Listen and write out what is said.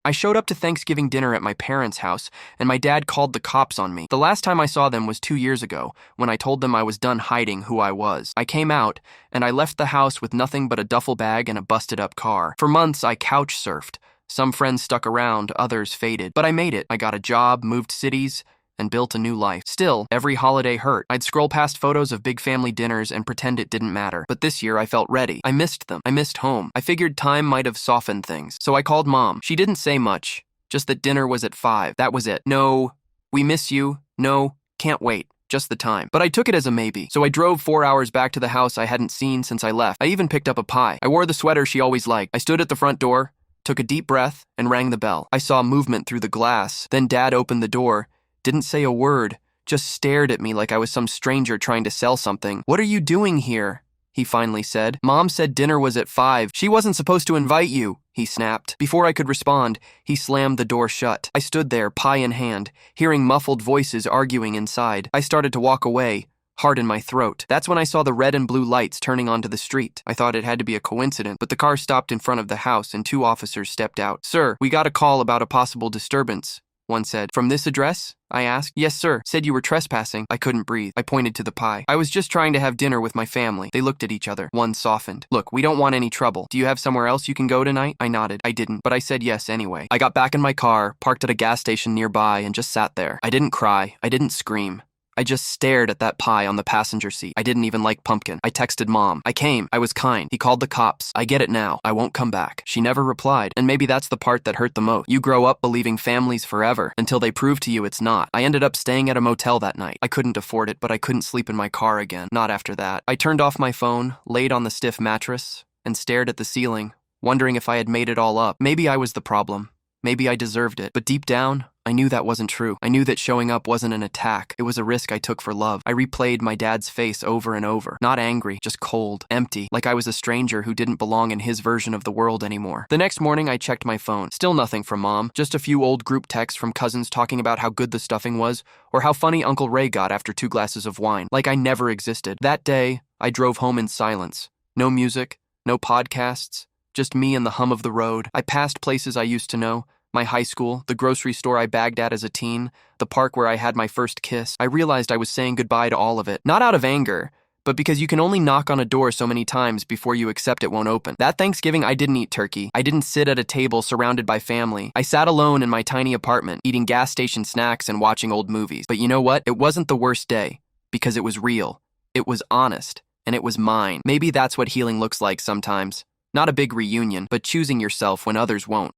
I showed up to Thanksgiving dinner at my parents' house, and my dad called the cops on me. The last time I saw them was 2 years ago, when I told them I was done hiding who I was. I came out, and I left the house with nothing but a duffel bag and a busted-up car. For months, I couch surfed. Some friends stuck around, others faded. But I made it. I got a job, moved cities, and built a new life. Still, every holiday hurt. I'd scroll past photos of big family dinners and pretend it didn't matter. But this year, I felt ready. I missed them. I missed home. I figured time might have softened things. So I called Mom. She didn't say much, just that dinner was at 5. That was it. No, we miss you. No, can't wait. Just the time. But I took it as a maybe. So I drove 4 hours back to the house I hadn't seen since I left. I even picked up a pie. I wore the sweater she always liked. I stood at the front door, took a deep breath, and rang the bell. I saw movement through the glass. Then Dad opened the door, didn't say a word, just stared at me like I was some stranger trying to sell something. "What are you doing here?" he finally said. "Mom said dinner was at 5. She wasn't supposed to invite you," he snapped. Before I could respond, he slammed the door shut. I stood there, pie in hand, hearing muffled voices arguing inside. I started to walk away, heart in my throat. That's when I saw the red and blue lights turning onto the street. I thought it had to be a coincidence, but the car stopped in front of the house and 2 officers stepped out. "Sir, we got a call about a possible disturbance," one said. "From this address?" I asked. "Yes, sir. Said you were trespassing." I couldn't breathe. I pointed to the pie. "I was just trying to have dinner with my family." They looked at each other. One softened. "Look, we don't want any trouble. Do you have somewhere else you can go tonight?" I nodded. I didn't, but I said yes anyway. I got back in my car, parked at a gas station nearby, and just sat there. I didn't cry. I didn't scream. I just stared at that pie on the passenger seat. I didn't even like pumpkin. I texted Mom. I came. I was kind. He called the cops. I get it now. I won't come back. She never replied, and maybe that's the part that hurt the most. You grow up believing family's forever, until they prove to you it's not. I ended up staying at a motel that night. I couldn't afford it, but I couldn't sleep in my car again. Not after that. I turned off my phone, laid on the stiff mattress, and stared at the ceiling, wondering if I had made it all up. Maybe I was the problem. Maybe I deserved it. But deep down, I knew that wasn't true. I knew that showing up wasn't an attack. It was a risk I took for love. I replayed my dad's face over and over. Not angry, just cold, empty, like I was a stranger who didn't belong in his version of the world anymore. The next morning, I checked my phone. Still nothing from Mom. Just a few old group texts from cousins talking about how good the stuffing was, or how funny Uncle Ray got after 2 glasses of wine. Like I never existed. That day, I drove home in silence. No music, no podcasts, just me and the hum of the road. I passed places I used to know. My high school, the grocery store I bagged at as a teen, the park where I had my first kiss. I realized I was saying goodbye to all of it. Not out of anger, but because you can only knock on a door so many times before you accept it won't open. That Thanksgiving, I didn't eat turkey. I didn't sit at a table surrounded by family. I sat alone in my tiny apartment, eating gas station snacks and watching old movies. But you know what? It wasn't the worst day, because it was real. It was honest, and it was mine. Maybe that's what healing looks like sometimes. Not a big reunion, but choosing yourself when others won't.